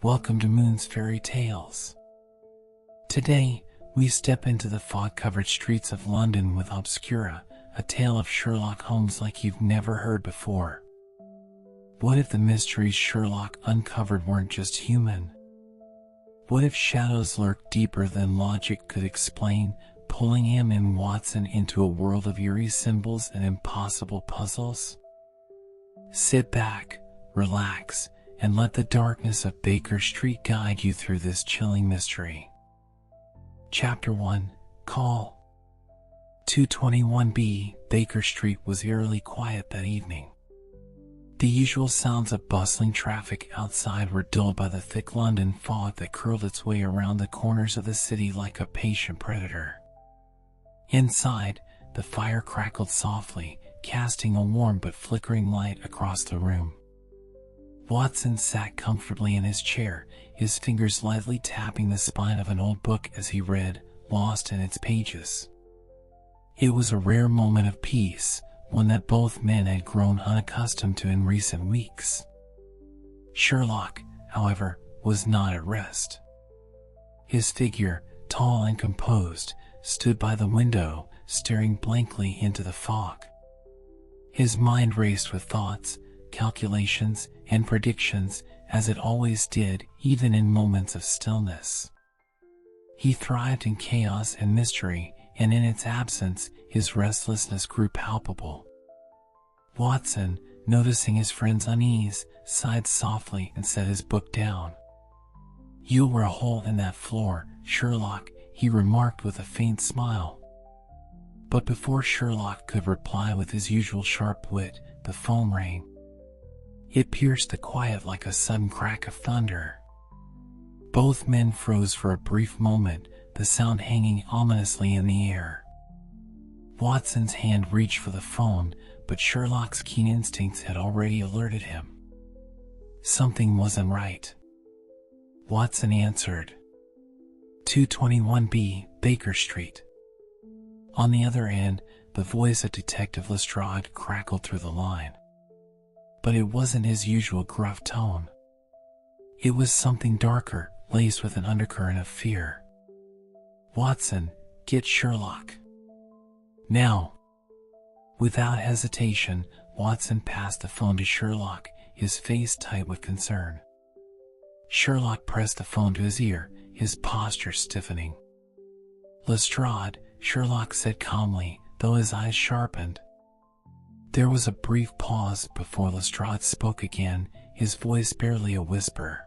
Welcome to Moon's Fairy Tales. Today, we step into the fog-covered streets of London with Obscura, a tale of Sherlock Holmes like you've never heard before. What if the mysteries Sherlock uncovered weren't just human? What if shadows lurked deeper than logic could explain, pulling him and Watson into a world of eerie symbols and impossible puzzles? Sit back, relax, and let the darkness of Baker Street guide you through this chilling mystery. Chapter 1, Call. 221B, Baker Street was eerily quiet that evening. The usual sounds of bustling traffic outside were dulled by the thick London fog that curled its way around the corners of the city like a patient predator. Inside, the fire crackled softly, casting a warm but flickering light across the room. Watson sat comfortably in his chair, his fingers lightly tapping the spine of an old book as he read, lost in its pages. It was a rare moment of peace, one that both men had grown unaccustomed to in recent weeks. Sherlock, however, was not at rest. His figure, tall and composed, stood by the window, staring blankly into the fog. His mind raced with thoughts, calculations, and predictions, as it always did, even in moments of stillness. He thrived in chaos and mystery, and in its absence, his restlessness grew palpable. Watson, noticing his friend's unease, sighed softly and set his book down. "You were a hole in that floor, Sherlock," he remarked with a faint smile. But before Sherlock could reply with his usual sharp wit, the phone rang. It pierced the quiet like a sudden crack of thunder. Both men froze for a brief moment, the sound hanging ominously in the air. Watson's hand reached for the phone, but Sherlock's keen instincts had already alerted him. Something wasn't right. Watson answered. 221B, Baker Street. On the other end, the voice of Detective Lestrade crackled through the line. But it wasn't his usual gruff tone. It was something darker, laced with an undercurrent of fear. "Watson, get Sherlock. Now." Without hesitation, Watson passed the phone to Sherlock, his face tight with concern. Sherlock pressed the phone to his ear, his posture stiffening. "Lestrade," Sherlock said calmly, though his eyes sharpened. There was a brief pause before Lestrade spoke again, his voice barely a whisper.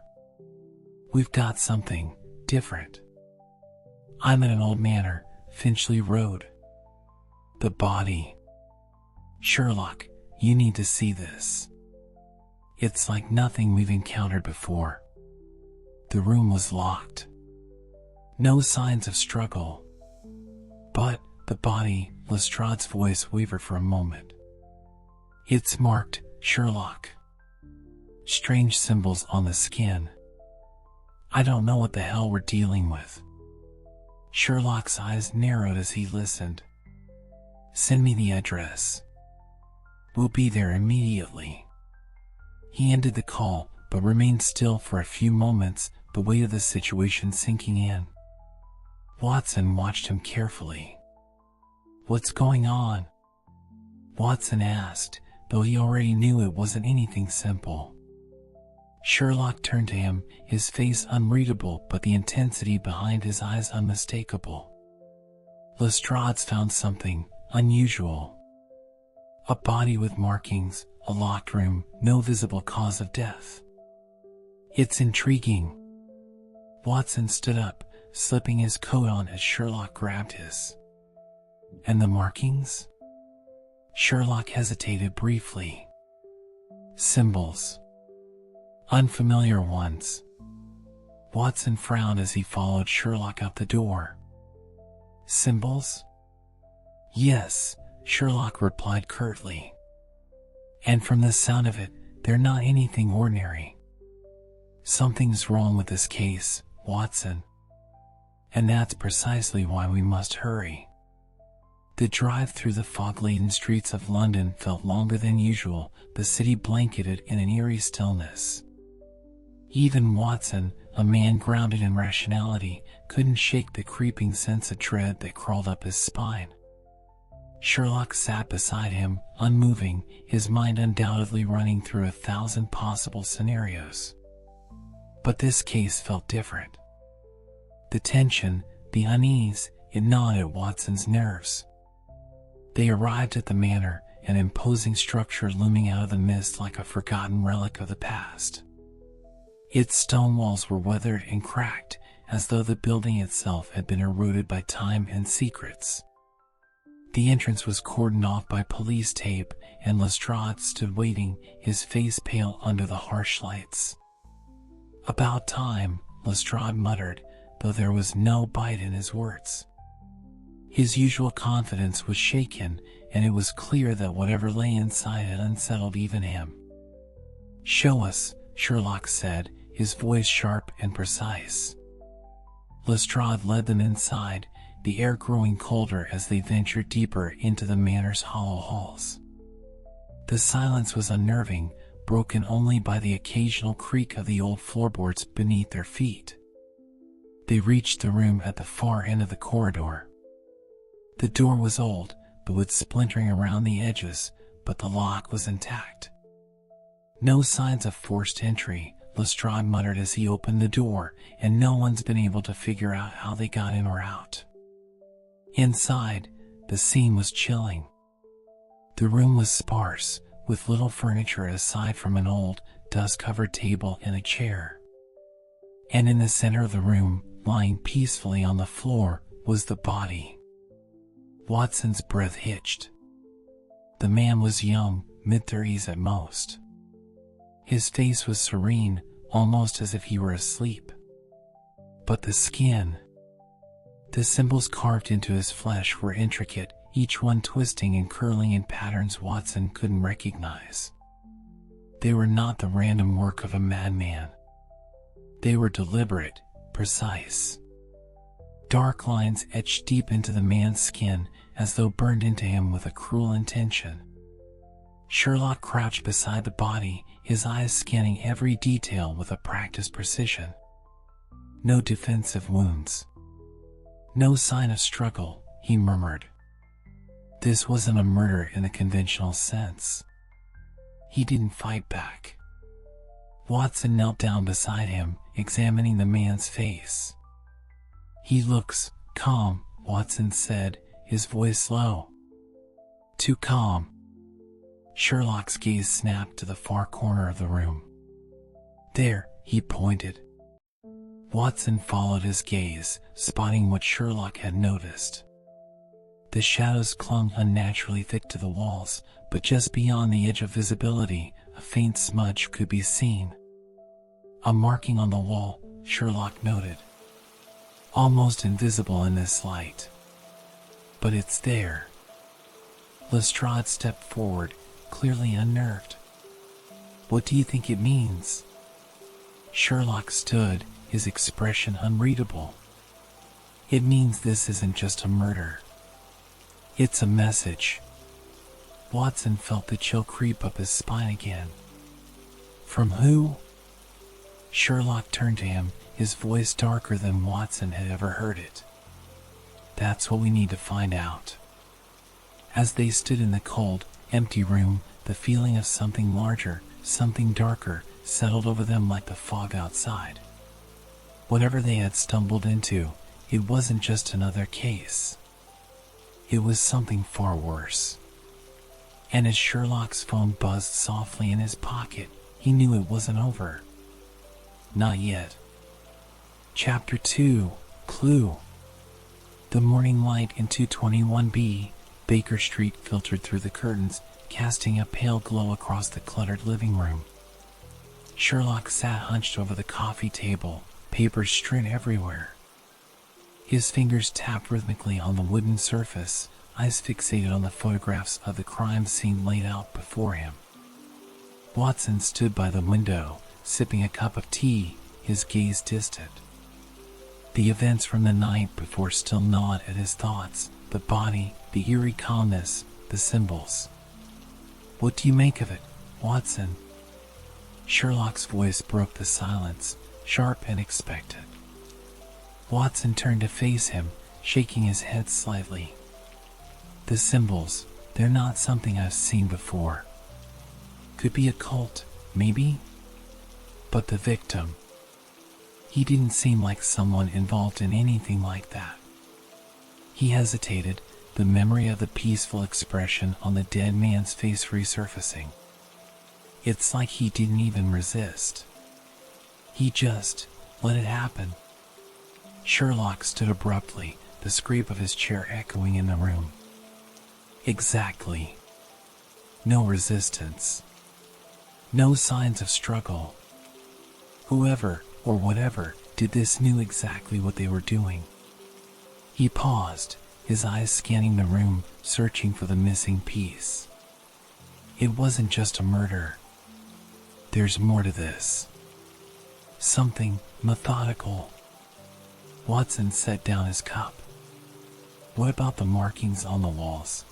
"We've got something different. I'm at an old manor, Finchley Road. The body. Sherlock, you need to see this. It's like nothing we've encountered before." The room was locked. No signs of struggle. But the body, Lestrade's voice wavered for a moment. "It's marked, Sherlock. Strange symbols on the skin. I don't know what the hell we're dealing with." Sherlock's eyes narrowed as he listened. "Send me the address. We'll be there immediately." He ended the call, but remained still for a few moments, the weight of the situation sinking in. Watson watched him carefully. "What's going on?" Watson asked, though he already knew it wasn't anything simple. Sherlock turned to him, his face unreadable but the intensity behind his eyes unmistakable. "Lestrade's found something unusual. A body with markings, a locked room, no visible cause of death. It's intriguing." Watson stood up, slipping his coat on as Sherlock grabbed his. "And the markings?" Sherlock hesitated briefly. "Symbols. Unfamiliar ones." Watson frowned as he followed Sherlock out the door. "Symbols?" "Yes," Sherlock replied curtly. "And from the sound of it, they're not anything ordinary. Something's wrong with this case, Watson. And that's precisely why we must hurry." The drive through the fog-laden streets of London felt longer than usual, the city blanketed in an eerie stillness. Even Watson, a man grounded in rationality, couldn't shake the creeping sense of dread that crawled up his spine. Sherlock sat beside him, unmoving, his mind undoubtedly running through 1,000 possible scenarios. But this case felt different. The tension, the unease, it gnawed at Watson's nerves. They arrived at the manor, an imposing structure looming out of the mist like a forgotten relic of the past. Its stone walls were weathered and cracked, as though the building itself had been eroded by time and secrets. The entrance was cordoned off by police tape, and Lestrade stood waiting, his face pale under the harsh lights. "About time," Lestrade muttered, though there was no bite in his words. His usual confidence was shaken, and it was clear that whatever lay inside had unsettled even him. "Show us," Sherlock said, his voice sharp and precise. Lestrade led them inside, the air growing colder as they ventured deeper into the manor's hollow halls. The silence was unnerving, broken only by the occasional creak of the old floorboards beneath their feet. They reached the room at the far end of the corridor. The door was old, the wood splintering around the edges, but the lock was intact. "No signs of forced entry," Lestrade muttered as he opened the door, "and no one's been able to figure out how they got in or out." Inside, the scene was chilling. The room was sparse, with little furniture aside from an old, dust-covered table and a chair. And in the center of the room, lying peacefully on the floor, was the body. Watson's breath hitched. The man was young, mid-30s at most. His face was serene, almost as if he were asleep. But the skin, the symbols carved into his flesh were intricate, each one twisting and curling in patterns Watson couldn't recognize. They were not the random work of a madman. They were deliberate, precise. Dark lines etched deep into the man's skin, as though burned into him with a cruel intention. Sherlock crouched beside the body, his eyes scanning every detail with a practiced precision. No defensive wounds. No sign of struggle, he murmured. This wasn't a murder in the conventional sense. He didn't fight back. Watson knelt down beside him, examining the man's face. "He looks calm," Watson said, his voice low. "Too calm." Sherlock's gaze snapped to the far corner of the room. "There," he pointed. Watson followed his gaze, spotting what Sherlock had noticed. The shadows clung unnaturally thick to the walls, but just beyond the edge of visibility, a faint smudge could be seen. A marking on the wall, Sherlock noted. Almost invisible in this light. But it's there. Lestrade stepped forward, clearly unnerved. "What do you think it means?" Sherlock stood, his expression unreadable. "It means this isn't just a murder. It's a message." Watson felt the chill creep up his spine again. "From who?" Sherlock turned to him, his voice darker than Watson had ever heard it. "That's what we need to find out." As they stood in the cold, empty room, the feeling of something larger, something darker, settled over them like the fog outside. Whatever they had stumbled into, it wasn't just another case. It was something far worse. And as Sherlock's phone buzzed softly in his pocket, he knew it wasn't over. Not yet. Chapter 2, Clue. The morning light in 221B, Baker Street filtered through the curtains, casting a pale glow across the cluttered living room. Sherlock sat hunched over the coffee table, papers strewn everywhere. His fingers tapped rhythmically on the wooden surface, eyes fixated on the photographs of the crime scene laid out before him. Watson stood by the window, sipping a cup of tea, his gaze distant. The events from the night before still gnawed at his thoughts, the body, the eerie calmness, the symbols. "What do you make of it, Watson?" Sherlock's voice broke the silence, sharp and expectant. Watson turned to face him, shaking his head slightly. The symbols, they're not something I've seen before. Could be a cult, maybe? But the victim, he didn't seem like someone involved in anything like that. He hesitated, the memory of the peaceful expression on the dead man's face resurfacing. It's like he didn't even resist. He just let it happen. Sherlock stood abruptly, the scrape of his chair echoing in the room. Exactly. No resistance. No signs of struggle. Whoever, or whatever, did this knew exactly what they were doing. He paused, his eyes scanning the room, searching for the missing piece. It wasn't just a murder. There's more to this. Something methodical. Watson set down his cup. What about the markings on the walls?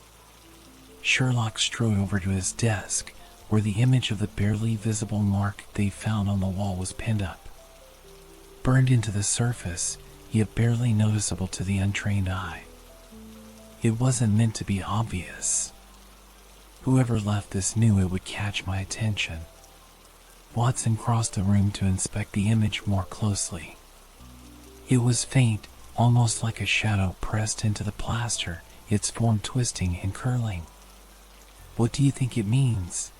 Sherlock strode over to his desk, where the image of the barely visible mark they found on the wall was pinned up. Burned into the surface, yet barely noticeable to the untrained eye. It wasn't meant to be obvious. Whoever left this knew it would catch my attention. Watson crossed the room to inspect the image more closely. It was faint, almost like a shadow pressed into the plaster, its form twisting and curling. What do you think it means?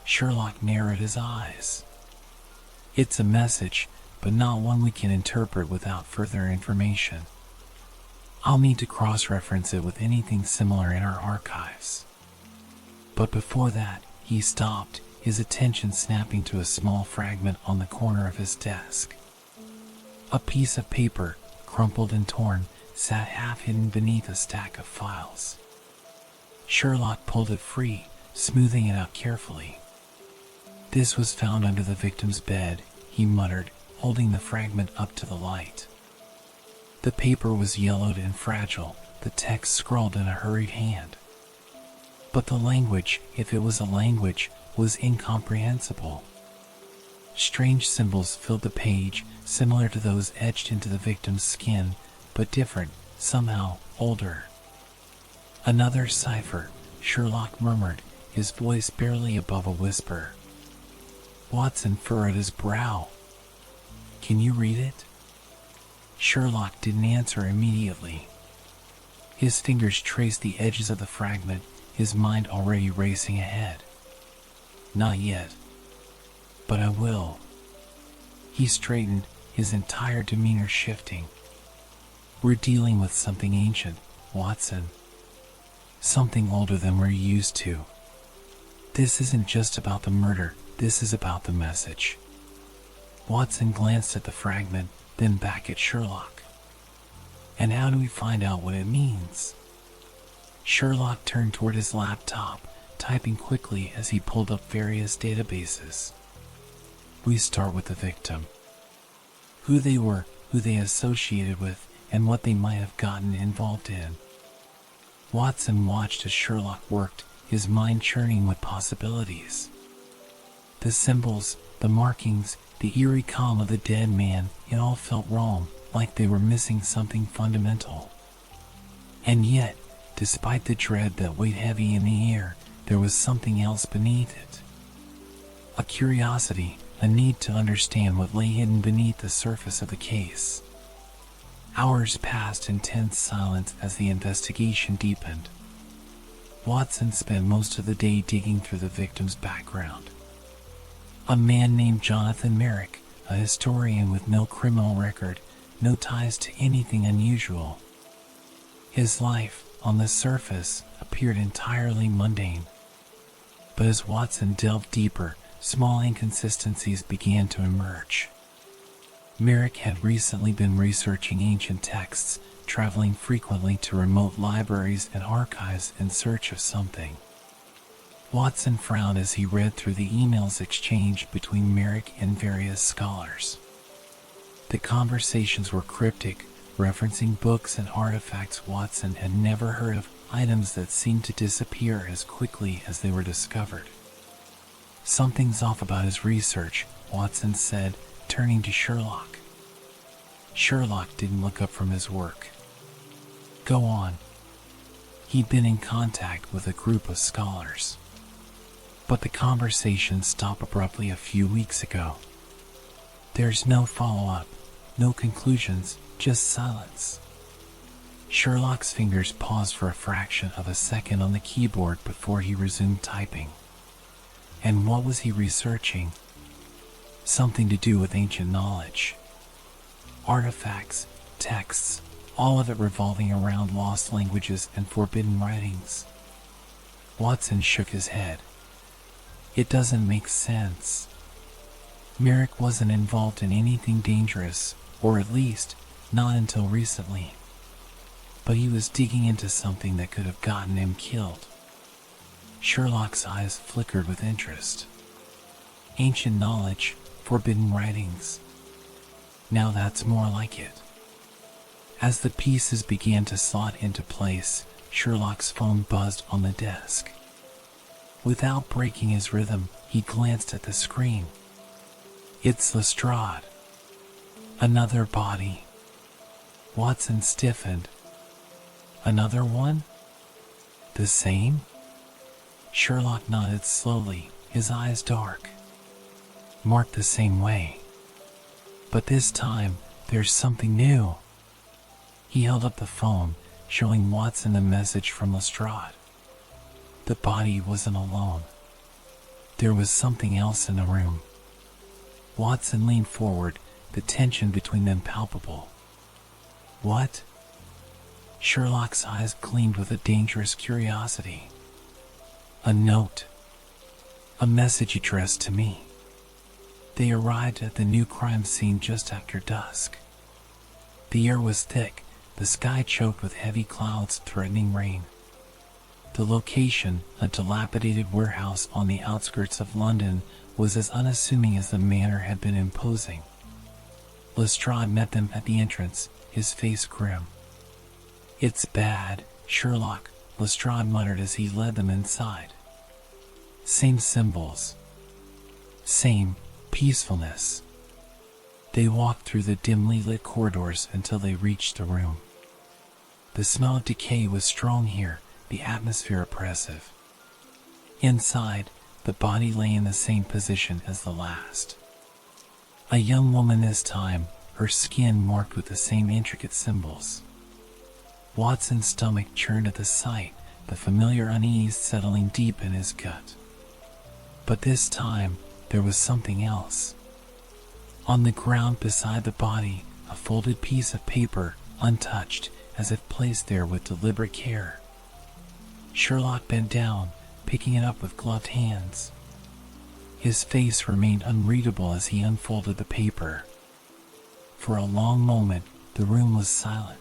Sherlock narrowed his eyes. It's a message, but not one we can interpret without further information. I'll need to cross-reference it with anything similar in our archives. But before that, he stopped, his attention snapping to a small fragment on the corner of his desk. A piece of paper, crumpled and torn, sat half-hidden beneath a stack of files. Sherlock pulled it free, smoothing it out carefully. This was found under the victim's bed, he muttered, holding the fragment up to the light. The paper was yellowed and fragile, the text scrawled in a hurried hand. But the language, if it was a language, was incomprehensible. Strange symbols filled the page, similar to those etched into the victim's skin, but different, somehow older. Another cipher, Sherlock murmured, his voice barely above a whisper. Watson furrowed his brow. Can you read it? Sherlock didn't answer immediately. His fingers traced the edges of the fragment, his mind already racing ahead. Not yet. But I will. He straightened, his entire demeanor shifting. We're dealing with something ancient, Watson. Something older than we're used to. This isn't just about the murder, this is about the message. Watson glanced at the fragment, then back at Sherlock. And how do we find out what it means? Sherlock turned toward his laptop, typing quickly as he pulled up various databases. We start with the victim. Who they were, who they associated with, and what they might have gotten involved in. Watson watched as Sherlock worked, his mind churning with possibilities. The symbols, the markings, the eerie calm of the dead man, it all felt wrong, like they were missing something fundamental. And yet, despite the dread that weighed heavy in the air, there was something else beneath it. A curiosity, a need to understand what lay hidden beneath the surface of the case. Hours passed in tense silence as the investigation deepened. Watson spent most of the day digging through the victim's background. A man named Jonathan Merrick, a historian with no criminal record, no ties to anything unusual. His life, on the surface, appeared entirely mundane. But as Watson delved deeper, small inconsistencies began to emerge. Merrick had recently been researching ancient texts, traveling frequently to remote libraries and archives in search of something. Watson frowned as he read through the emails exchanged between Merrick and various scholars. The conversations were cryptic, referencing books and artifacts Watson had never heard of, items that seemed to disappear as quickly as they were discovered. "Something's off about his research," Watson said, turning to Sherlock. Sherlock didn't look up from his work. "Go on." He'd been in contact with a group of scholars. But the conversation stopped abruptly a few weeks ago. There's no follow-up, no conclusions, just silence. Sherlock's fingers paused for a fraction of a second on the keyboard before he resumed typing. And what was he researching? Something to do with ancient knowledge. Artifacts, texts, all of it revolving around lost languages and forbidden writings. Watson shook his head. It doesn't make sense. Merrick wasn't involved in anything dangerous, or at least, not until recently. But he was digging into something that could have gotten him killed. Sherlock's eyes flickered with interest. Ancient knowledge, forbidden writings. Now that's more like it. As the pieces began to slot into place, Sherlock's phone buzzed on the desk. Without breaking his rhythm, he glanced at the screen. It's Lestrade. Another body. Watson stiffened. Another one? The same? Sherlock nodded slowly, his eyes dark. Marked the same way. But this time, there's something new. He held up the phone, showing Watson the message from Lestrade. The body wasn't alone. There was something else in the room. Watson leaned forward, the tension between them palpable. What? Sherlock's eyes gleamed with a dangerous curiosity. A note. A message addressed to me. They arrived at the new crime scene just after dusk. The air was thick, the sky choked with heavy clouds threatening rain. The location, a dilapidated warehouse on the outskirts of London, was as unassuming as the manor had been imposing. Lestrade met them at the entrance, his face grim. It's bad, Sherlock, Lestrade muttered as he led them inside. Same symbols. Same peacefulness. They walked through the dimly lit corridors until they reached the room. The smell of decay was strong here, the atmosphere oppressive. Inside, the body lay in the same position as the last. A young woman this time, her skin marked with the same intricate symbols. Watson's stomach churned at the sight, the familiar unease settling deep in his gut. But this time, there was something else. On the ground beside the body, a folded piece of paper, untouched, as if placed there with deliberate care. Sherlock bent down, picking it up with gloved hands. His face remained unreadable as he unfolded the paper. For a long moment, the room was silent.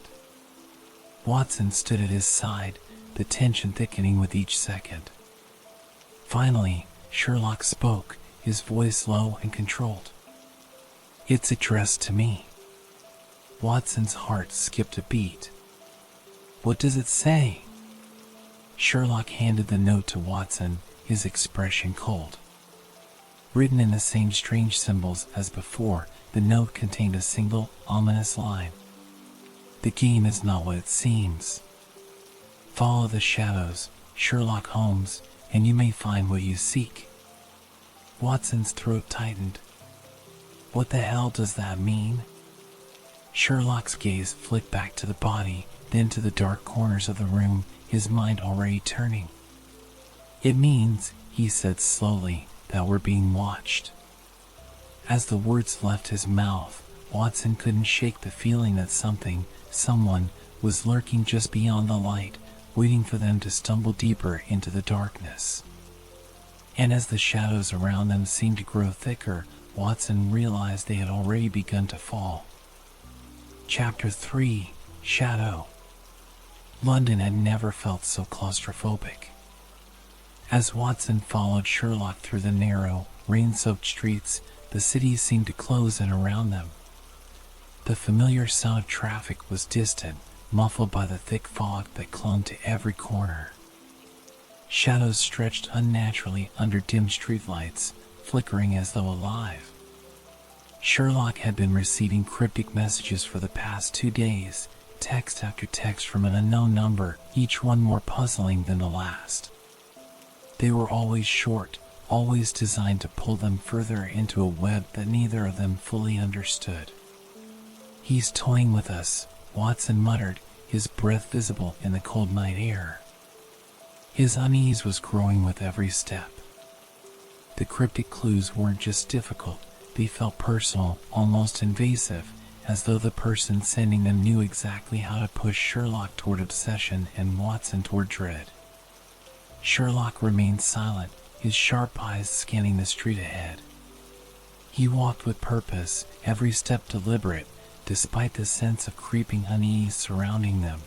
Watson stood at his side, the tension thickening with each second. Finally, Sherlock spoke, his voice low and controlled. It's addressed to me. Watson's heart skipped a beat. What does it say? Sherlock handed the note to Watson, his expression cold. Written in the same strange symbols as before, the note contained a single, ominous line. The game is not what it seems. Follow the shadows, Sherlock Holmes, and you may find what you seek. Watson's throat tightened. What the hell does that mean? Sherlock's gaze flicked back to the body, then to the dark corners of the room, his mind already turning. It means, he said slowly, that we're being watched. As the words left his mouth, Watson couldn't shake the feeling that someone, was lurking just beyond the light, waiting for them to stumble deeper into the darkness. And as the shadows around them seemed to grow thicker, Watson realized they had already begun to fall. Chapter 3: Shadow. London had never felt so claustrophobic. As Watson followed Sherlock through the narrow, rain-soaked streets, the city seemed to close in around them. The familiar sound of traffic was distant, muffled by the thick fog that clung to every corner. Shadows stretched unnaturally under dim streetlights, flickering as though alive. Sherlock had been receiving cryptic messages for the past 2 days, text after text from an unknown number, each one more puzzling than the last. They were always short, always designed to pull them further into a web that neither of them fully understood. "He's toying with us," Watson muttered, his breath visible in the cold night air. His unease was growing with every step. The cryptic clues weren't just difficult, they felt personal, almost invasive, as though the person sending them knew exactly how to push Sherlock toward obsession and Watson toward dread. Sherlock remained silent, his sharp eyes scanning the street ahead. He walked with purpose, every step deliberate, despite the sense of creeping unease surrounding them.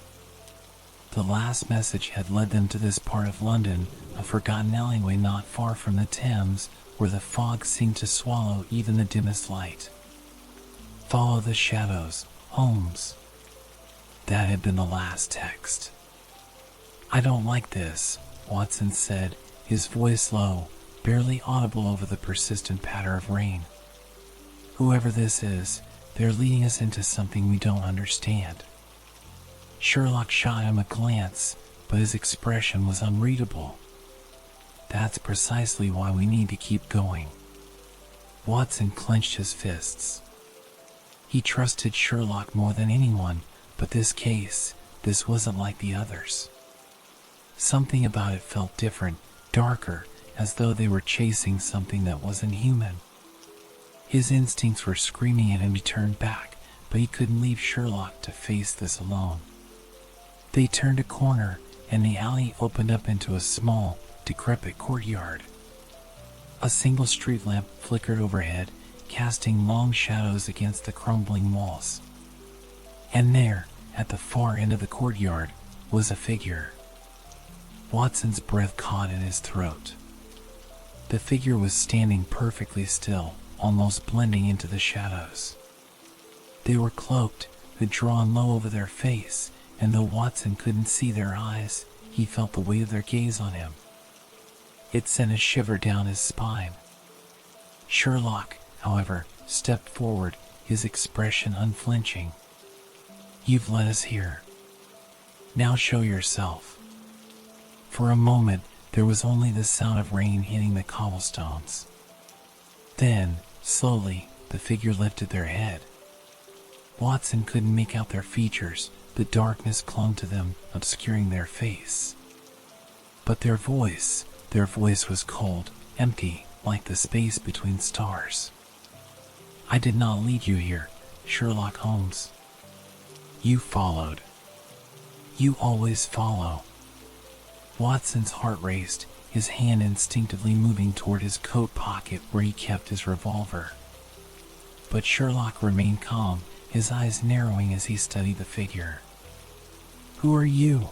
The last message had led them to this part of London, a forgotten alleyway not far from the Thames, where the fog seemed to swallow even the dimmest light. "Follow the shadows, Holmes." That had been the last text. "I don't like this," Watson said, his voice low, barely audible over the persistent patter of rain. "Whoever this is, they're leading us into something we don't understand." Sherlock shot him a glance, but his expression was unreadable. "That's precisely why we need to keep going." Watson clenched his fists. He trusted Sherlock more than anyone, but this wasn't like the others. Something about it felt different, darker, as though they were chasing something that wasn't human. His instincts were screaming at him to turn back, but he couldn't leave Sherlock to face this alone. They turned a corner, and the alley opened up into a small, decrepit courtyard. A single street lamp flickered overhead, casting long shadows against the crumbling walls. And there, at the far end of the courtyard, was a figure. Watson's breath caught in his throat. The figure was standing perfectly still, almost blending into the shadows. They were cloaked, hood drawn low over their face, and though Watson couldn't see their eyes, he felt the weight of their gaze on him. It sent a shiver down his spine. Sherlock, however, stepped forward, his expression unflinching. "You've led us here. Now show yourself." For a moment, there was only the sound of rain hitting the cobblestones. Then, slowly, the figure lifted their head. Watson couldn't make out their features, the darkness clung to them, obscuring their face. But their voice was cold, empty, like the space between stars. "I did not lead you here, Sherlock Holmes. You followed. You always follow." Watson's heart raced, his hand instinctively moving toward his coat pocket where he kept his revolver. But Sherlock remained calm, his eyes narrowing as he studied the figure. "Who are you?"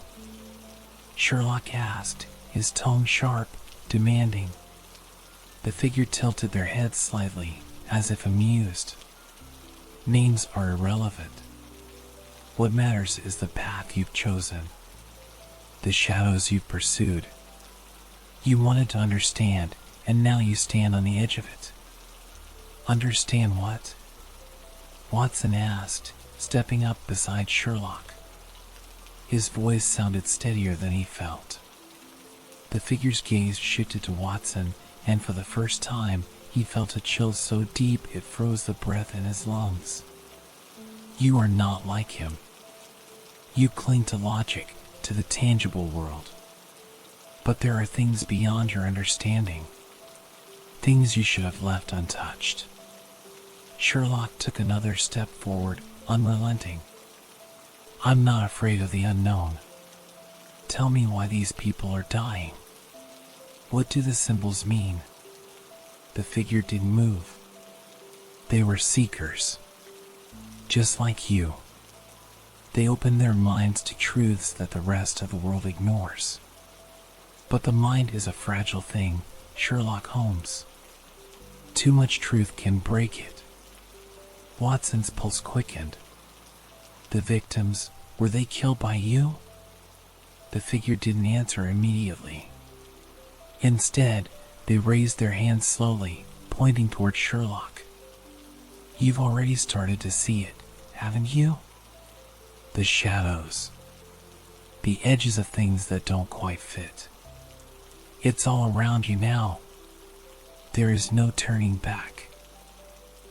Sherlock asked, his tone sharp, demanding. The figure tilted their heads slightly, as if amused. "Names are irrelevant. What matters is the path you've chosen, the shadows you've pursued. You wanted to understand, and now you stand on the edge of it." "Understand what?" Watson asked, stepping up beside Sherlock. His voice sounded steadier than he felt. The figure's gaze shifted to Watson, and for the first time, he felt a chill so deep it froze the breath in his lungs. "You are not like him. You cling to logic, to the tangible world. But there are things beyond your understanding. Things you should have left untouched." Sherlock took another step forward, unrelenting. "I'm not afraid of the unknown. Tell me why these people are dying. What do the symbols mean?" The figure didn't move. They were seekers. Just like you. They opened their minds to truths that the rest of the world ignores. But the mind is a fragile thing, Sherlock Holmes. Too much truth can break it. Watson's pulse quickened. "The victims, were they killed by you?" The figure didn't answer immediately. Instead, they raised their hands slowly, pointing toward Sherlock. "You've already started to see it, haven't you? The shadows. The edges of things that don't quite fit. It's all around you now. There is no turning back."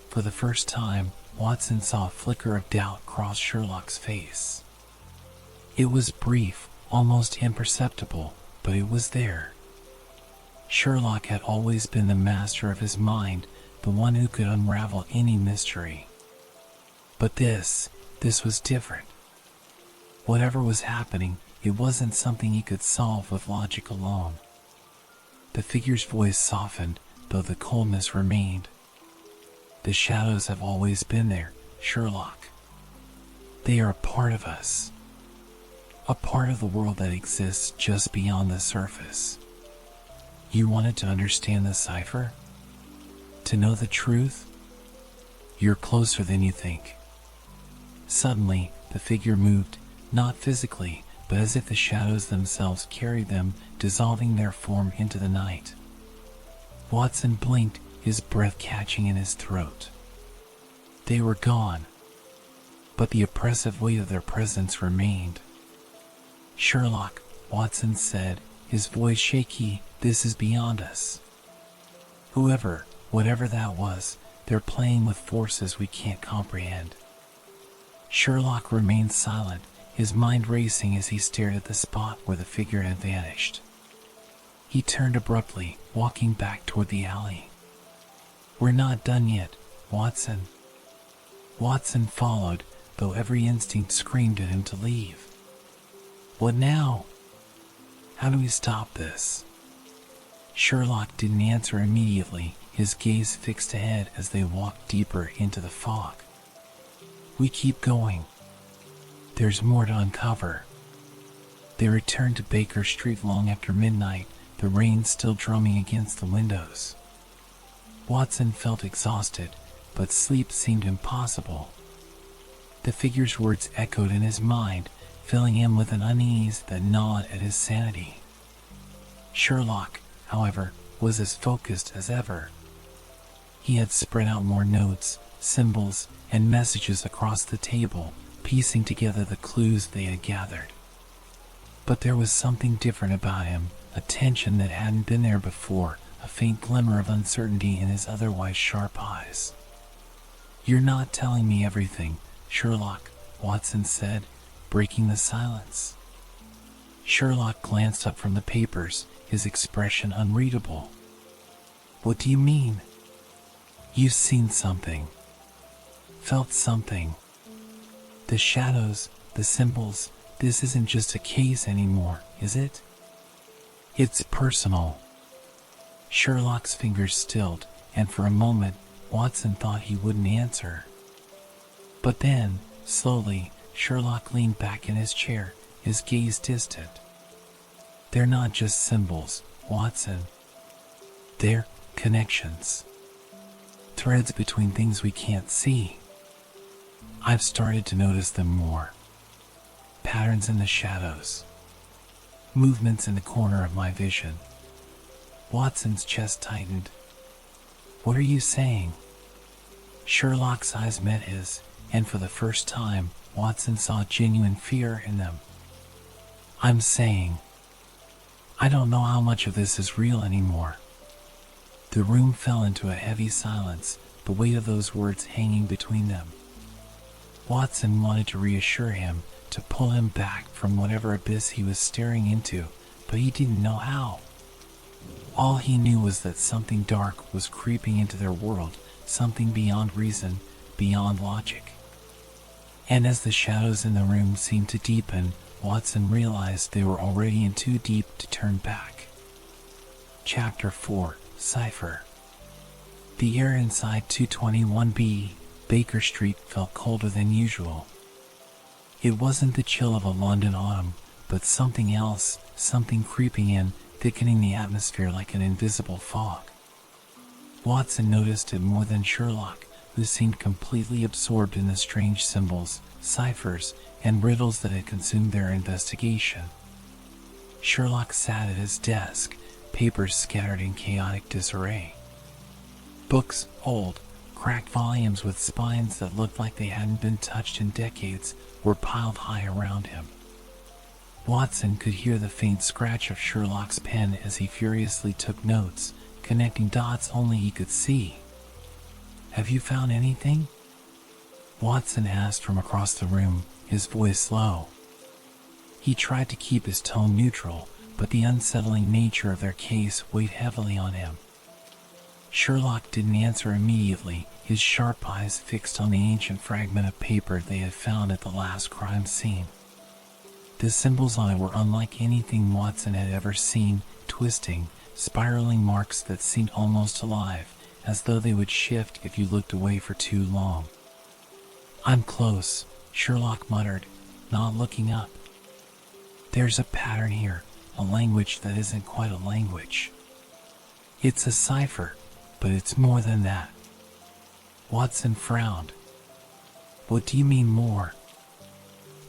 For the first time, Watson saw a flicker of doubt cross Sherlock's face. It was brief, almost imperceptible, but it was there. Sherlock had always been the master of his mind, the one who could unravel any mystery. But this was different. Whatever was happening, it wasn't something he could solve with logic alone. The figure's voice softened, though the coldness remained. "The shadows have always been there, Sherlock. They are a part of us. A part of the world that exists just beyond the surface. You wanted to understand the cipher? To know the truth? You're closer than you think." Suddenly, the figure moved, not physically, but as if the shadows themselves carried them, dissolving their form into the night. Watson blinked, his breath catching in his throat. They were gone, but the oppressive weight of their presence remained. "Sherlock," Watson said, his voice shaky, "this is beyond us. Whatever that was, they're playing with forces we can't comprehend." Sherlock remained silent, his mind racing as he stared at the spot where the figure had vanished. He turned abruptly, walking back toward the alley. "We're not done yet, Watson." Watson followed, though every instinct screamed at him to leave. "What now? How do we stop this?" Sherlock didn't answer immediately, his gaze fixed ahead as they walked deeper into the fog. "We keep going. There's more to uncover." They returned to Baker Street long after midnight, the rain still drumming against the windows. Watson felt exhausted, but sleep seemed impossible. The figure's words echoed in his mind, filling him with an unease that gnawed at his sanity. Sherlock, however, was as focused as ever. He had spread out more notes, symbols, and messages across the table, piecing together the clues they had gathered. But there was something different about him, a tension that hadn't been there before, a faint glimmer of uncertainty in his otherwise sharp eyes. "You're not telling me everything, Sherlock," Watson said, breaking the silence. Sherlock glanced up from the papers, his expression unreadable. "What do you mean?" "You've seen something. Felt something. The shadows, the symbols, this isn't just a case anymore, is it? It's personal." Sherlock's fingers stilled, and for a moment, Watson thought he wouldn't answer. But then, slowly, Sherlock leaned back in his chair, his gaze distant. "They're not just symbols, Watson. They're connections. Threads between things we can't see. I've started to notice them more. Patterns in the shadows. Movements in the corner of my vision." Watson's chest tightened. "What are you saying?" Sherlock's eyes met his, and for the first time, Watson saw genuine fear in them. "I'm saying, I don't know how much of this is real anymore." The room fell into a heavy silence, the weight of those words hanging between them. Watson wanted to reassure him, to pull him back from whatever abyss he was staring into, but he didn't know how. All he knew was that something dark was creeping into their world, something beyond reason, beyond logic. And as the shadows in the room seemed to deepen, Watson realized they were already in too deep to turn back. Chapter 4, Cipher. The air inside 221B, Baker Street, felt colder than usual. It wasn't the chill of a London autumn, but something else, something creeping in, thickening the atmosphere like an invisible fog. Watson noticed it more than Sherlock, who seemed completely absorbed in the strange symbols, ciphers, and riddles that had consumed their investigation. Sherlock sat at his desk, papers scattered in chaotic disarray. Books, old, cracked volumes with spines that looked like they hadn't been touched in decades, were piled high around him. Watson could hear the faint scratch of Sherlock's pen as he furiously took notes, connecting dots only he could see. "Have you found anything?" Watson asked from across the room, his voice low. He tried to keep his tone neutral, but the unsettling nature of their case weighed heavily on him. Sherlock didn't answer immediately, his sharp eyes fixed on the ancient fragment of paper they had found at the last crime scene. The symbols on it were unlike anything Watson had ever seen, twisting, spiraling marks that seemed almost alive, as though they would shift if you looked away for too long. "I'm close," Sherlock muttered, not looking up. "There's a pattern here, a language that isn't quite a language. It's a cipher, but it's more than that." Watson frowned. "What do you mean more?"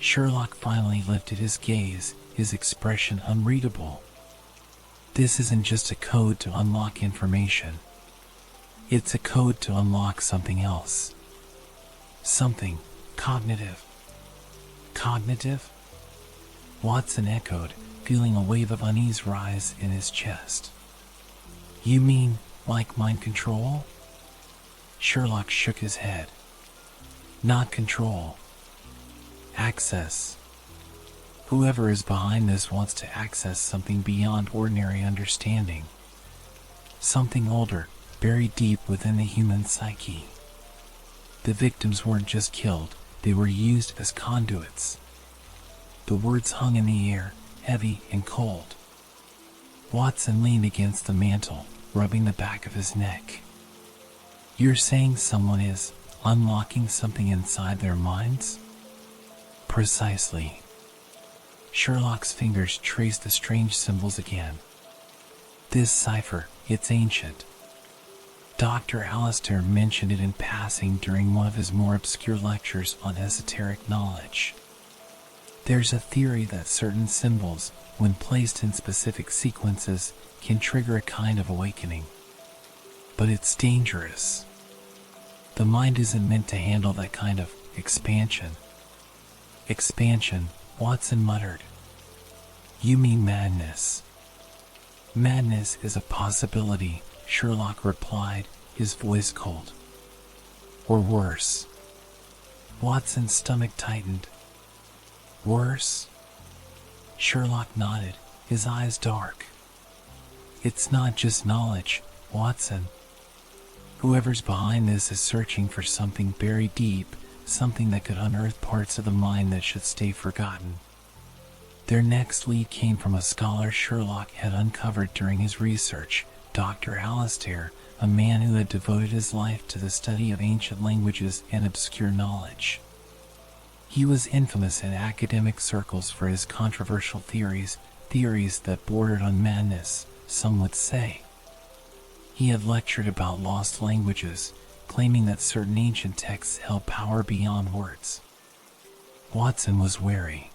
Sherlock finally lifted his gaze, his expression unreadable. "This isn't just a code to unlock information. It's a code to unlock something else. Something cognitive." "Cognitive?" Watson echoed, feeling a wave of unease rise in his chest. "You mean like mind control?" Sherlock shook his head. "Not control. Access. Whoever is behind this wants to access something beyond ordinary understanding. Something older, buried deep within the human psyche. The victims weren't just killed, they were used as conduits." The words hung in the air, heavy and cold. Watson leaned against the mantel, rubbing the back of his neck. "You're saying someone is unlocking something inside their minds?" "Precisely." Sherlock's fingers traced the strange symbols again. "This cipher, it's ancient. Dr. Alistair mentioned it in passing during one of his more obscure lectures on esoteric knowledge. There's a theory that certain symbols, when placed in specific sequences, can trigger a kind of awakening. But it's dangerous. The mind isn't meant to handle that kind of expansion." "Expansion," Watson muttered. "You mean madness?" "Madness is a possibility," Sherlock replied, his voice cold. "Or worse." Watson's stomach tightened. "Worse?" Sherlock nodded, his eyes dark. "It's not just knowledge, Watson. Whoever's behind this is searching for something buried deep, something that could unearth parts of the mind that should stay forgotten." Their next lead came from a scholar Sherlock had uncovered during his research, Dr. Alistair, a man who had devoted his life to the study of ancient languages and obscure knowledge. He was infamous in academic circles for his controversial theories that bordered on madness, some would say. He had lectured about lost languages, claiming that certain ancient texts held power beyond words. Watson was wary.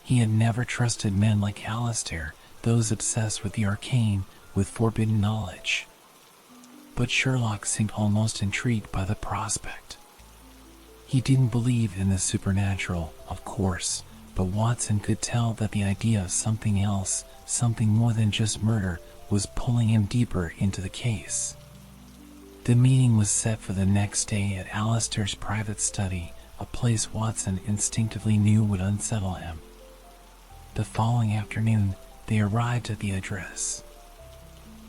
He had never trusted men like Alistair, those obsessed with the arcane, with forbidden knowledge. But Sherlock seemed almost intrigued by the prospect. He didn't believe in the supernatural, of course, but Watson could tell that the idea of something else, something more than just murder, was pulling him deeper into the case. The meeting was set for the next day at Alistair's private study, a place Watson instinctively knew would unsettle him. The following afternoon, they arrived at the address.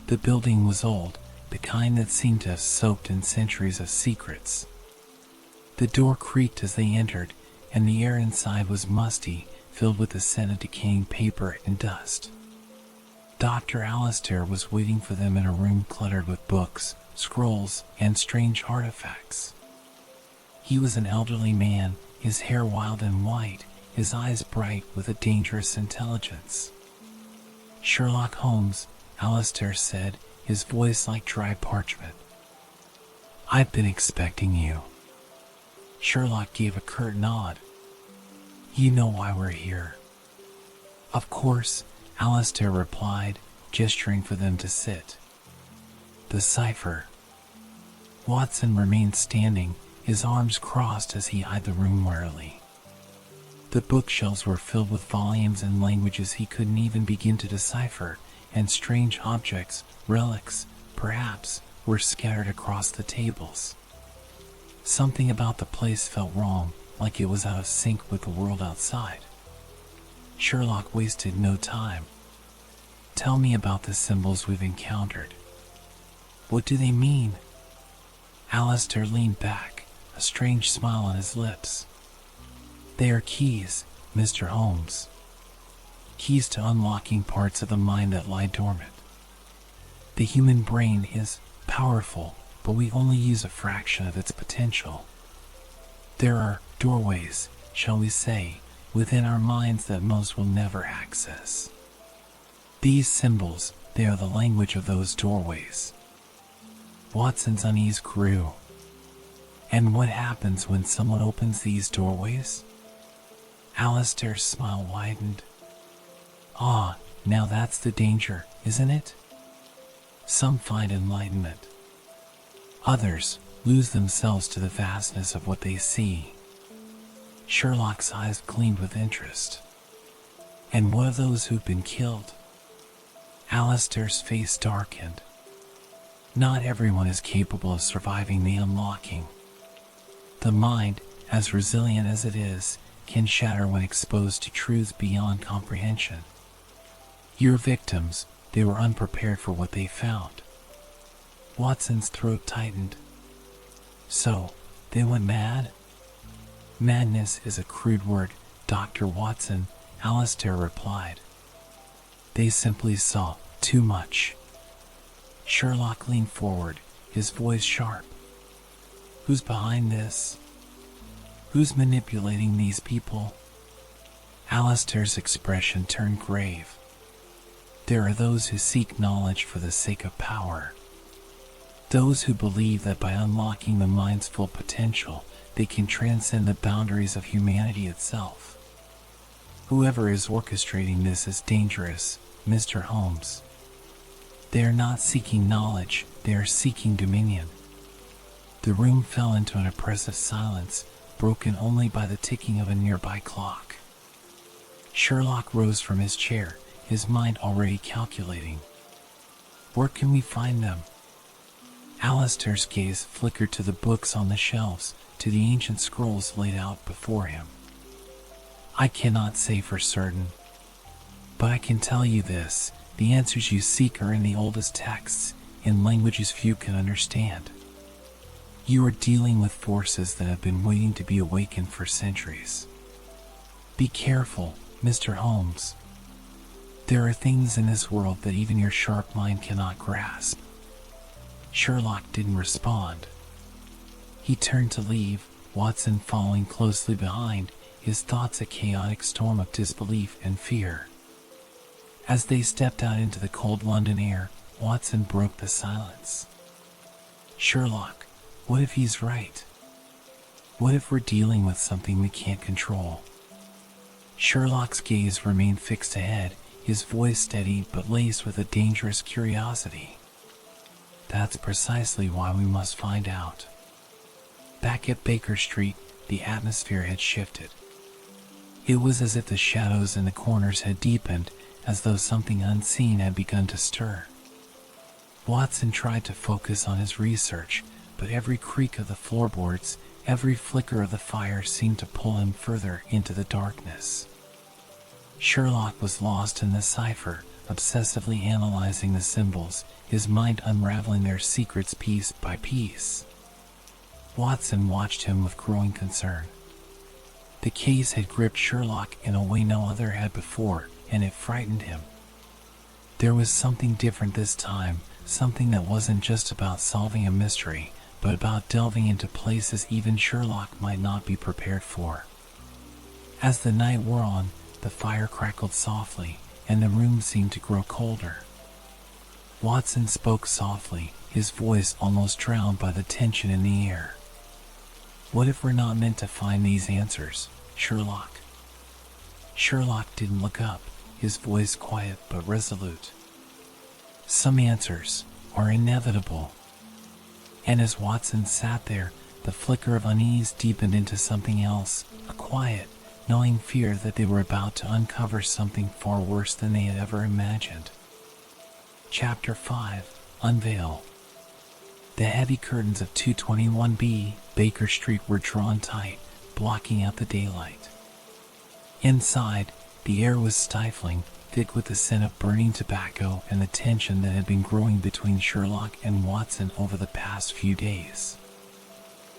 The building was old, the kind that seemed to have soaked in centuries of secrets. The door creaked as they entered, and the air inside was musty, filled with the scent of decaying paper and dust. Dr. Alistair was waiting for them in a room cluttered with books, scrolls, and strange artifacts. He was an elderly man, his hair wild and white, his eyes bright with a dangerous intelligence. "Sherlock Holmes," Alistair said, his voice like dry parchment. "I've been expecting you." Sherlock gave a curt nod. "You know why we're here." "Of course," Alistair replied, gesturing for them to sit. The cipher. Watson remained standing, his arms crossed as he eyed the room warily. The bookshelves were filled with volumes and languages he couldn't even begin to decipher, and strange objects, relics, perhaps, were scattered across the tables. Something about the place felt wrong, like it was out of sync with the world outside. Sherlock wasted no time. "Tell me about the symbols we've encountered. What do they mean?" Alistair leaned back, a strange smile on his lips. "They are keys, Mr. Holmes. Keys to unlocking parts of the mind that lie dormant. The human brain is powerful, but we only use a fraction of its potential. There are doorways, shall we say, within our minds that most will never access. These symbols, they are the language of those doorways." Watson's unease grew. "And what happens when someone opens these doorways?" Alistair's smile widened. "Ah, now that's the danger, isn't it? Some find enlightenment. Others lose themselves to the vastness of what they see." Sherlock's eyes gleamed with interest. "And what of those who've been killed?" Alistair's face darkened. "Not everyone is capable of surviving the unlocking. The mind, as resilient as it is, can shatter when exposed to truths beyond comprehension. Your victims, they were unprepared for what they found." Watson's throat tightened. "So, they went mad?" "Madness is a crude word, Dr. Watson," Alistair replied. "They simply saw too much." Sherlock leaned forward, his voice sharp. "Who's behind this? Who's manipulating these people?" Alistair's expression turned grave. "There are those who seek knowledge for the sake of power. Those who believe that by unlocking the mind's full potential, they can transcend the boundaries of humanity itself. Whoever is orchestrating this is dangerous, Mr. Holmes. They are not seeking knowledge, they are seeking dominion." The room fell into an oppressive silence, broken only by the ticking of a nearby clock. Sherlock rose from his chair, his mind already calculating. "Where can we find them?" Alistair's gaze flickered to the books on the shelves, to the ancient scrolls laid out before him. "I cannot say for certain. But I can tell you this, the answers you seek are in the oldest texts, in languages few can understand. You are dealing with forces that have been waiting to be awakened for centuries. Be careful, Mr. Holmes. There are things in this world that even your sharp mind cannot grasp." Sherlock didn't respond. He turned to leave, Watson following closely behind, his thoughts a chaotic storm of disbelief and fear. As they stepped out into the cold London air, Watson broke the silence. "Sherlock, what if he's right? What if we're dealing with something we can't control?" Sherlock's gaze remained fixed ahead, his voice steady but laced with a dangerous curiosity. "That's precisely why we must find out." Back at Baker Street, the atmosphere had shifted. It was as if the shadows in the corners had deepened, as though something unseen had begun to stir. Watson tried to focus on his research, but every creak of the floorboards, every flicker of the fire seemed to pull him further into the darkness. Sherlock was lost in the cipher, obsessively analyzing the symbols, his mind unraveling their secrets piece by piece. Watson watched him with growing concern. The case had gripped Sherlock in a way no other had before, and it frightened him. There was something different this time, something that wasn't just about solving a mystery, but about delving into places even Sherlock might not be prepared for. As the night wore on, the fire crackled softly, and the room seemed to grow colder. Watson spoke softly, his voice almost drowned by the tension in the air. "What if we're not meant to find these answers, Sherlock?" Sherlock didn't look up, his voice quiet but resolute. Some answers are inevitable. And as Watson sat there, the flicker of unease deepened into something else, a quiet, gnawing fear that they were about to uncover something far worse than they had ever imagined. Chapter 5: Unveil. The heavy curtains of 221B Baker Street were drawn tight, blocking out the daylight. Inside, the air was stifling, thick with the scent of burning tobacco and the tension that had been growing between Sherlock and Watson over the past few days.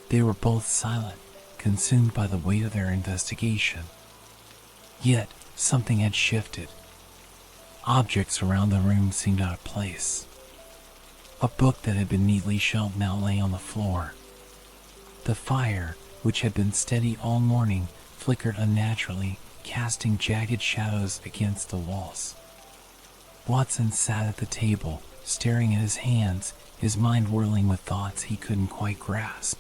They were both silent, consumed by the weight of their investigation. Yet, something had shifted. Objects around the room seemed out of place. A book that had been neatly shelved now lay on the floor. The fire, which had been steady all morning, flickered unnaturally, casting jagged shadows against the walls. Watson sat at the table, staring at his hands, his mind whirling with thoughts he couldn't quite grasp.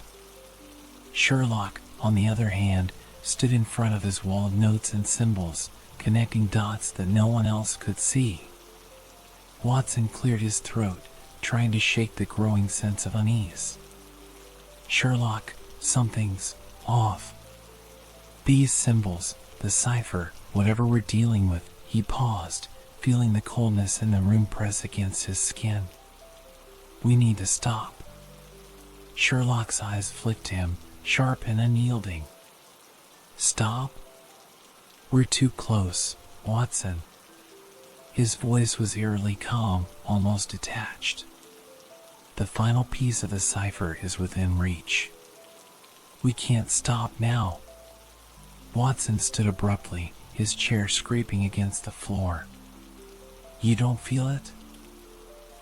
Sherlock, on the other hand, stood in front of his wall of notes and symbols, connecting dots that no one else could see. Watson cleared his throat, trying to shake the growing sense of unease. Sherlock, something's off. These symbols, the cipher, whatever we're dealing with, he paused, feeling the coldness in the room press against his skin. We need to stop. Sherlock's eyes flicked him, sharp and unyielding. Stop? We're too close, Watson. His voice was eerily calm, almost detached. The final piece of the cipher is within reach. We can't stop now. Watson stood abruptly, his chair scraping against the floor. You don't feel it?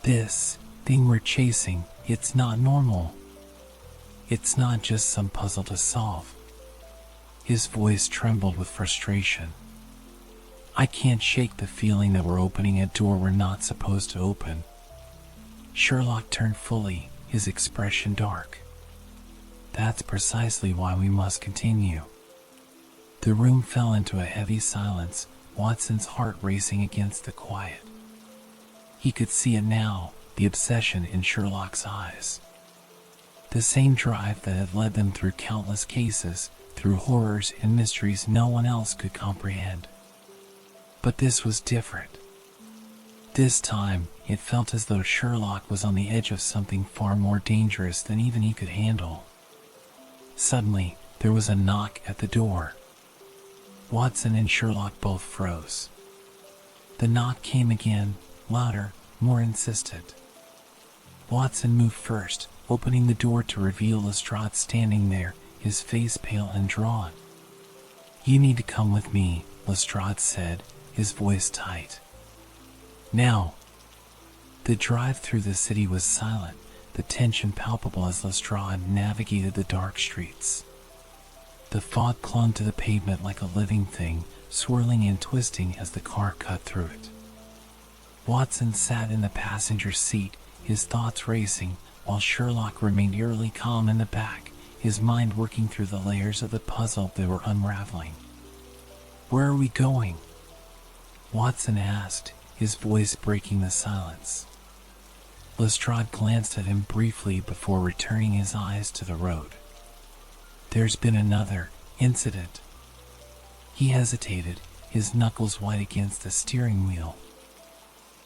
This thing we're chasing, it's not normal. It's not just some puzzle to solve. His voice trembled with frustration. I can't shake the feeling that we're opening a door we're not supposed to open. Sherlock turned fully, his expression dark. That's precisely why we must continue. The room fell into a heavy silence, Watson's heart racing against the quiet. He could see it now, the obsession in Sherlock's eyes. The same drive that had led them through countless cases, through horrors and mysteries no one else could comprehend. But this was different. This time, it felt as though Sherlock was on the edge of something far more dangerous than even he could handle. Suddenly, there was a knock at the door. Watson and Sherlock both froze. The knock came again, louder, more insistent. Watson moved first, opening the door to reveal Lestrade standing there, his face pale and drawn. You need to come with me, Lestrade said, his voice tight. Now. The drive through the city was silent, the tension palpable as Lestrade navigated the dark streets. The fog clung to the pavement like a living thing, swirling and twisting as the car cut through it. Watson sat in the passenger seat, his thoughts racing, while Sherlock remained eerily calm in the back, his mind working through the layers of the puzzle they were unraveling. Where are we going? Watson asked, his voice breaking the silence. Lestrade glanced at him briefly before returning his eyes to the road. There's been another incident. He hesitated, his knuckles white against the steering wheel.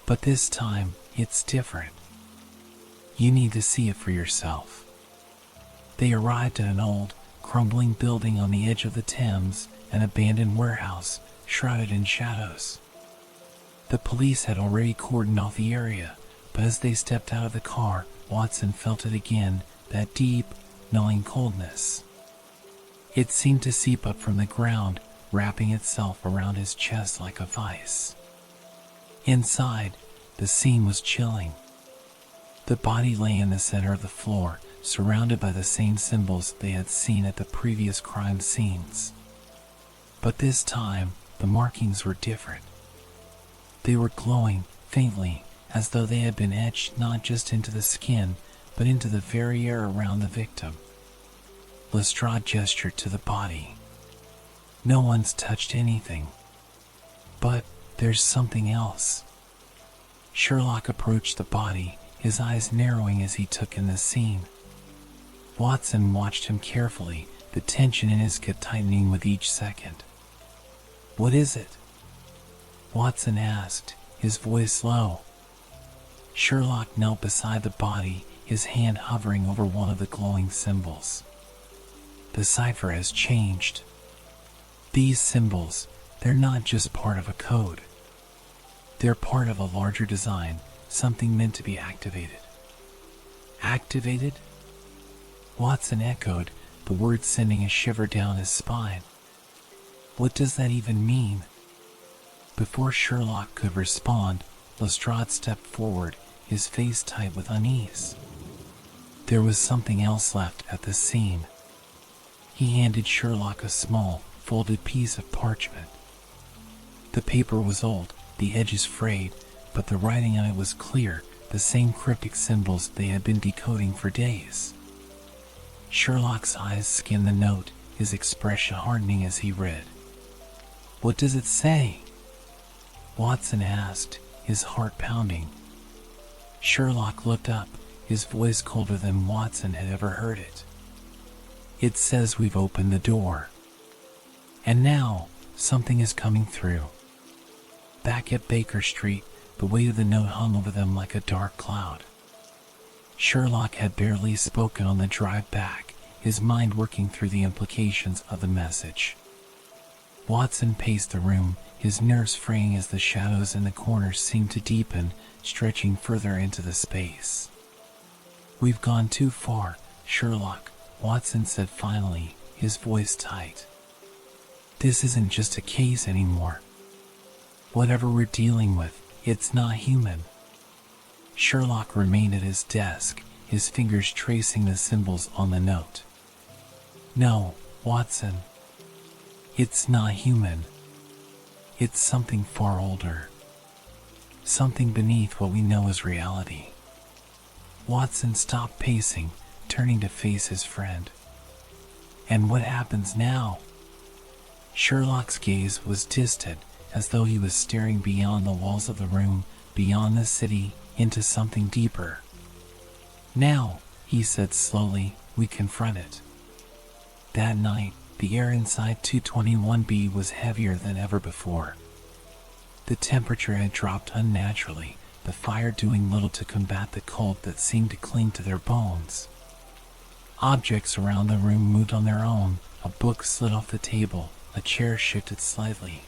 But this time, it's different. You need to see it for yourself. They arrived at an old, crumbling building on the edge of the Thames, an abandoned warehouse, shrouded in shadows. The police had already cordoned off the area, but as they stepped out of the car, Watson felt it again, that deep, gnawing coldness. It seemed to seep up from the ground, wrapping itself around his chest like a vice. Inside, the scene was chilling. The body lay in the center of the floor, surrounded by the same symbols they had seen at the previous crime scenes. But this time, the markings were different. They were glowing, faintly, as though they had been etched not just into the skin, but into the very air around the victim. Lestrade gestured to the body. No one's touched anything. But there's something else. Sherlock approached the body, his eyes narrowing as he took in the scene. Watson watched him carefully, the tension in his gut tightening with each second. "What is it?" Watson asked, his voice low. Sherlock knelt beside the body, his hand hovering over one of the glowing symbols. "The cipher has changed. These symbols, they're not just part of a code. They're part of a larger design, something meant to be activated." "Activated?" Watson echoed, the word sending a shiver down his spine. "What does that even mean?" Before Sherlock could respond, Lestrade stepped forward, his face tight with unease. There was something else left at the scene. He handed Sherlock a small, folded piece of parchment. The paper was old, the edges frayed, but the writing on it was clear, the same cryptic symbols they had been decoding for days. Sherlock's eyes skimmed the note, his expression hardening as he read. "What does it say?" Watson asked, his heart pounding. Sherlock looked up, his voice colder than Watson had ever heard it. "It says we've opened the door. And now, something is coming through." Back at Baker Street, the weight of the note hung over them like a dark cloud. Sherlock had barely spoken on the drive back, his mind working through the implications of the message. Watson paced the room, his nerves fraying as the shadows in the corners seemed to deepen, stretching further into the space. "We've gone too far, Sherlock," Watson said finally, his voice tight. "This isn't just a case anymore. Whatever we're dealing with, it's not human." Sherlock remained at his desk, his fingers tracing the symbols on the note. "No, Watson. It's not human. It's something far older. Something beneath what we know as reality." Watson stopped pacing, turning to face his friend. "And what happens now?" Sherlock's gaze was distant, as though he was staring beyond the walls of the room, beyond the city, into something deeper. "Now," he said slowly, "we confront it." That night, the air inside 221B was heavier than ever before. The temperature had dropped unnaturally, the fire doing little to combat the cold that seemed to cling to their bones. Objects around the room moved on their own, a book slid off the table, a chair shifted slightly.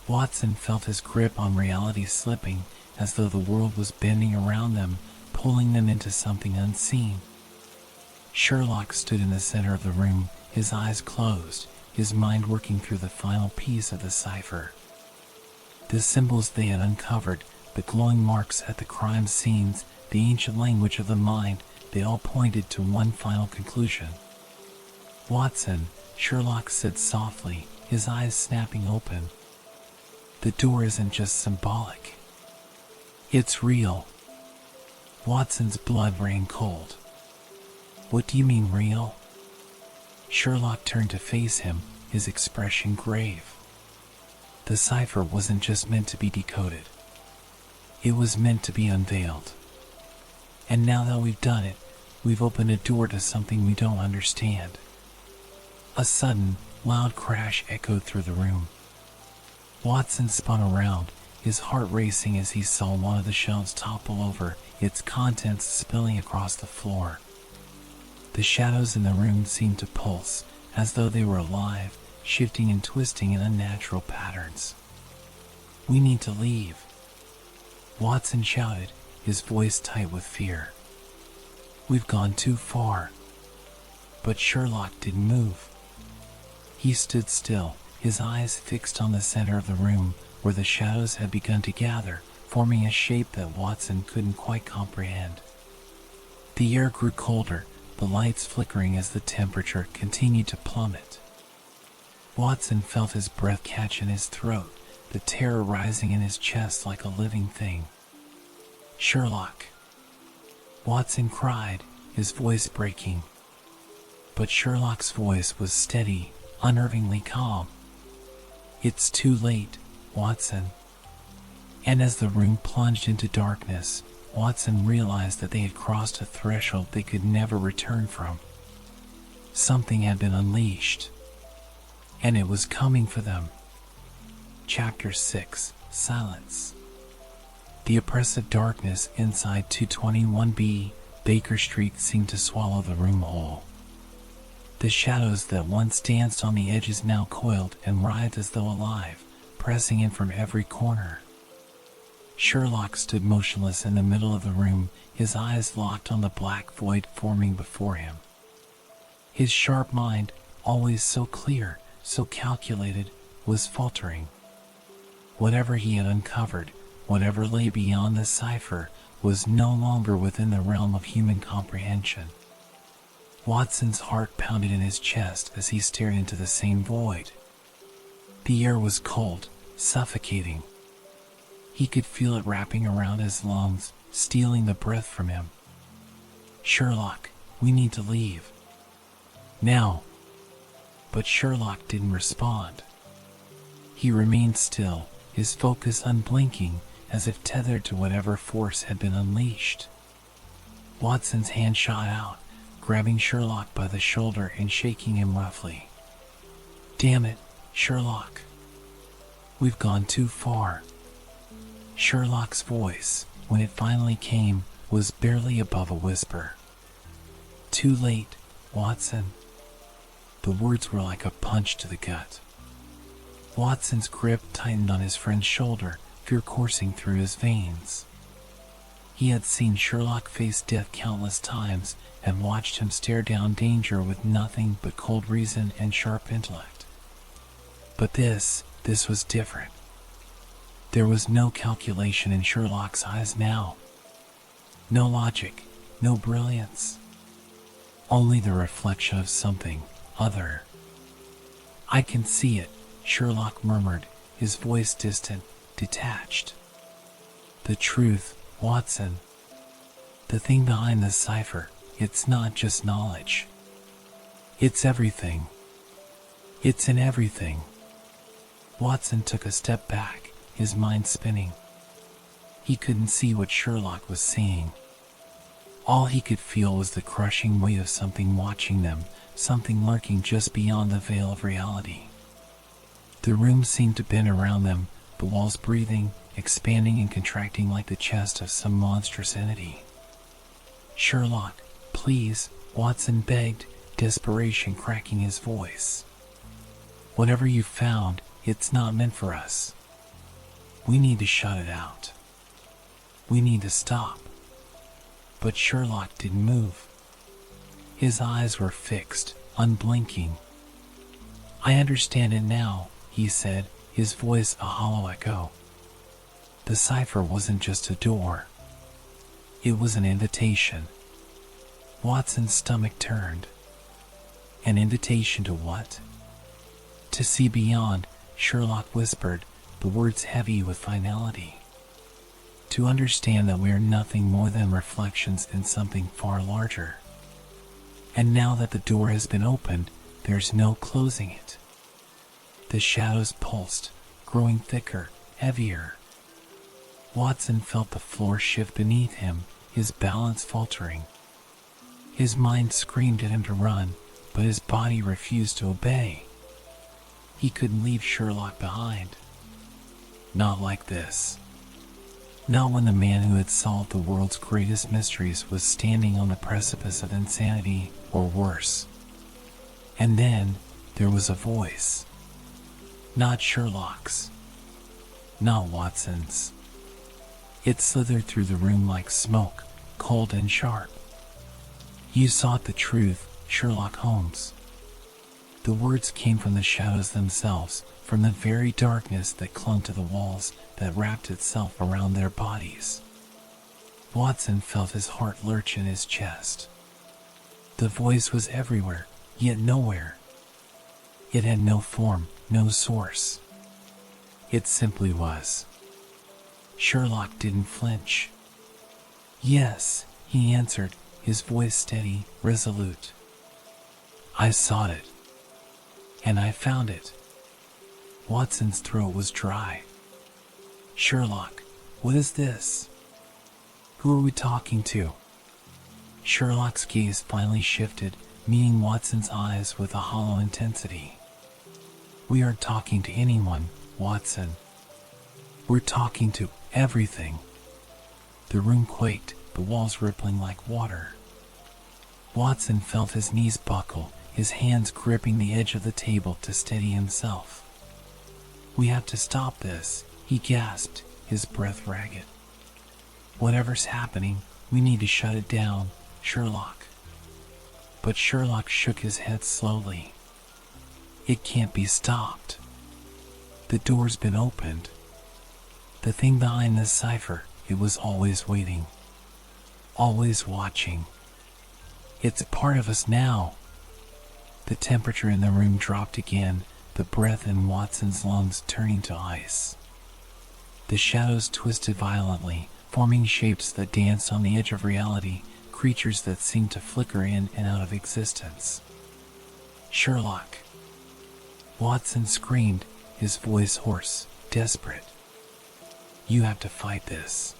Watson felt his grip on reality slipping, as though the world was bending around them, pulling them into something unseen. Sherlock stood in the center of the room, his eyes closed, his mind working through the final piece of the cipher. The symbols they had uncovered, the glowing marks at the crime scenes, the ancient language of the mind, they all pointed to one final conclusion. "Watson," Sherlock said softly, his eyes snapping open. "The door isn't just symbolic. It's real." Watson's blood ran cold. "What do you mean real?" Sherlock turned to face him, his expression grave. The cipher wasn't just meant to be decoded. It was meant to be unveiled. And now that we've done it, we've opened a door to something we don't understand. A sudden, loud crash echoed through the room. Watson spun around, his heart racing as he saw one of the shelves topple over, its contents spilling across the floor. The shadows in the room seemed to pulse, as though they were alive, shifting and twisting in unnatural patterns. "We need to leave," Watson shouted, his voice tight with fear. "We've gone too far." But Sherlock didn't move. He stood still, his eyes fixed on the center of the room, where the shadows had begun to gather, forming a shape that Watson couldn't quite comprehend. The air grew colder, the lights flickering as the temperature continued to plummet. Watson felt his breath catch in his throat, the terror rising in his chest like a living thing. "Sherlock!" Watson cried, his voice breaking. But Sherlock's voice was steady, unnervingly calm. "It's too late, Watson. And as the room plunged into darkness, Watson realized that they had crossed a threshold they could never return from. Something had been unleashed, and it was coming for them. Chapter 6: Silence. The oppressive darkness inside 221B Baker Street seemed to swallow the room whole. The shadows that once danced on the edges now coiled and writhed as though alive, pressing in from every corner. Sherlock stood motionless in the middle of the room, his eyes locked on the black void forming before him. His sharp mind, always so clear, so calculated, was faltering. Whatever he had uncovered, whatever lay beyond the cipher, was no longer within the realm of human comprehension. Watson's heart pounded in his chest as he stared into the same void. The air was cold, suffocating. He could feel it wrapping around his lungs, stealing the breath from him. "Sherlock, we need to leave. Now." But Sherlock didn't respond. He remained still, his focus unblinking, as if tethered to whatever force had been unleashed. Watson's hand shot out, grabbing Sherlock by the shoulder and shaking him roughly. "Damn it, Sherlock. We've gone too far." Sherlock's voice, when it finally came, was barely above a whisper. "Too late, Watson." The words were like a punch to the gut. Watson's grip tightened on his friend's shoulder, fear coursing through his veins. He had seen Sherlock face death countless times and watched him stare down danger with nothing but cold reason and sharp intellect. But this was different. There was no calculation in Sherlock's eyes now. No logic, no brilliance. Only the reflection of something other. "I can see it," Sherlock murmured, his voice distant, detached. "The truth, Watson. The thing behind the cipher, it's not just knowledge. It's everything. It's in everything." Watson took a step back, his mind spinning. He couldn't see what Sherlock was seeing. All he could feel was the crushing weight of something watching them, something lurking just beyond the veil of reality. The room seemed to bend around them, the walls breathing, expanding and contracting like the chest of some monstrous entity. "Sherlock, please," Watson begged, desperation cracking his voice. "Whatever you found, it's not meant for us. We need to shut it out. We need to stop." But Sherlock didn't move. His eyes were fixed, unblinking. "I understand it now," he said, his voice a hollow echo. The cipher wasn't just a door. It was an invitation. Watson's stomach turned. An invitation to what? "To see beyond," Sherlock whispered, the words heavy with finality. "To understand that we are nothing more than reflections in something far larger. And now that the door has been opened, there's no closing it." The shadows pulsed, growing thicker, heavier. Watson felt the floor shift beneath him, his balance faltering. His mind screamed at him to run, but his body refused to obey. He couldn't leave Sherlock behind. Not like this. Not when the man who had solved the world's greatest mysteries was standing on the precipice of insanity, or worse. And then there was a voice. Not Sherlock's. Not Watson's. It slithered through the room like smoke, cold and sharp. "You sought the truth, Sherlock Holmes." The words came from the shadows themselves, from the very darkness that clung to the walls, that wrapped itself around their bodies. Watson felt his heart lurch in his chest. The voice was everywhere, yet nowhere. It had no form, no source. It simply was. Sherlock didn't flinch. "Yes," he answered, his voice steady, resolute. "I sought it. And I found it." Watson's throat was dry. "Sherlock, What is this? Who are we talking to? Sherlock's gaze finally shifted, meeting Watson's eyes with a hollow intensity. We aren't talking to anyone, Watson. We're talking to everything. The room quaked, the walls rippling like water. Watson felt his knees buckle, his hands gripping the edge of the table to steady himself. We have to stop this, he gasped, his breath ragged. Whatever's happening, we need to shut it down, Sherlock. But Sherlock shook his head slowly. It can't be stopped. The door's been opened. The thing behind this cipher, it was always waiting. Always watching. It's a part of us now. The temperature in the room dropped again, the breath in Watson's lungs turning to ice. The shadows twisted violently, forming shapes that danced on the edge of reality, creatures that seemed to flicker in and out of existence. Sherlock! Watson screamed, his voice hoarse, desperate. You have to fight this.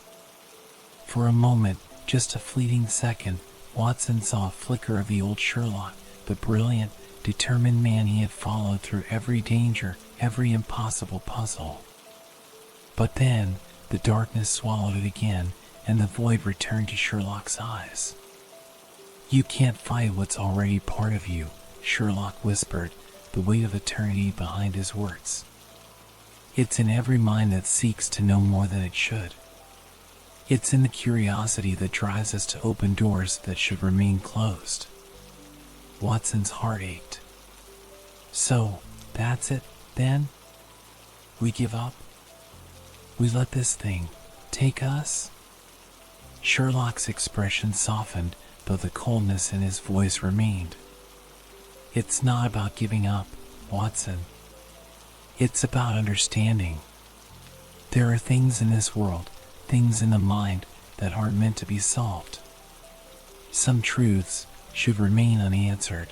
For a moment, just a fleeting second, Watson saw a flicker of the old Sherlock, the brilliant, determined man he had followed through every danger, every impossible puzzle. But then, the darkness swallowed it again, and the void returned to Sherlock's eyes. You can't fight what's already part of you, Sherlock whispered, the weight of eternity behind his words. It's in every mind that seeks to know more than it should. It's in the curiosity that drives us to open doors that should remain closed. Watson's heart ached. So, that's it, then? We give up? We let this thing take us? Sherlock's expression softened, though the coldness in his voice remained. It's not about giving up, Watson. It's about understanding. There are things in this world, things in the mind, that aren't meant to be solved. Some truths should remain unanswered.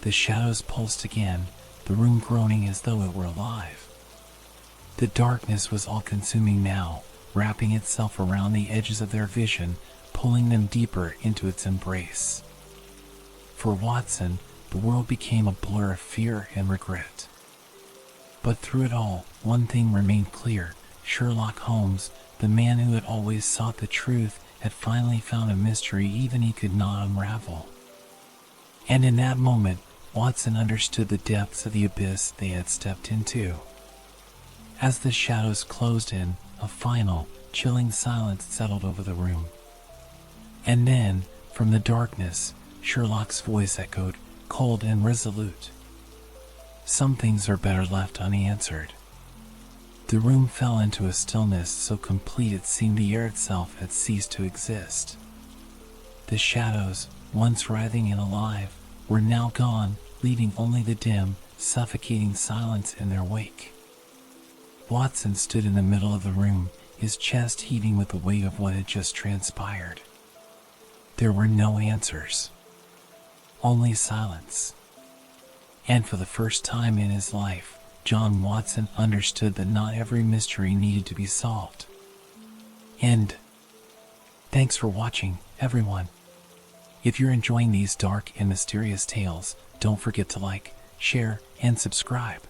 The shadows pulsed again, the room groaning as though it were alive. The darkness was all-consuming now, wrapping itself around the edges of their vision, pulling them deeper into its embrace. For Watson, the world became a blur of fear and regret. But through it all, one thing remained clear. Sherlock Holmes, the man who had always sought the truth, had finally found a mystery even he could not unravel. And in that moment, Watson understood the depths of the abyss they had stepped into. As the shadows closed in, a final, chilling silence settled over the room. And then, from the darkness, Sherlock's voice echoed, cold and resolute. Some things are better left unanswered. The room fell into a stillness so complete it seemed the air itself had ceased to exist. The shadows, once writhing and alive, were now gone, leaving only the dim, suffocating silence in their wake. Watson stood in the middle of the room, his chest heaving with the weight of what had just transpired. There were no answers. Only silence. And for the first time in his life, John Watson understood that not every mystery needed to be solved. End. Thanks for watching, everyone. If you're enjoying these dark and mysterious tales, don't forget to like, share, and subscribe.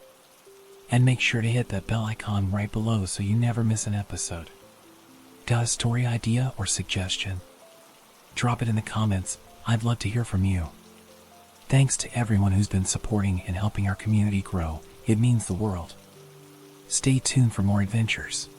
And make sure to hit that bell icon right below so you never miss an episode. Got a story idea or suggestion? Drop it in the comments. I'd love to hear from you. Thanks to everyone who's been supporting and helping our community grow. It means the world. Stay tuned for more adventures.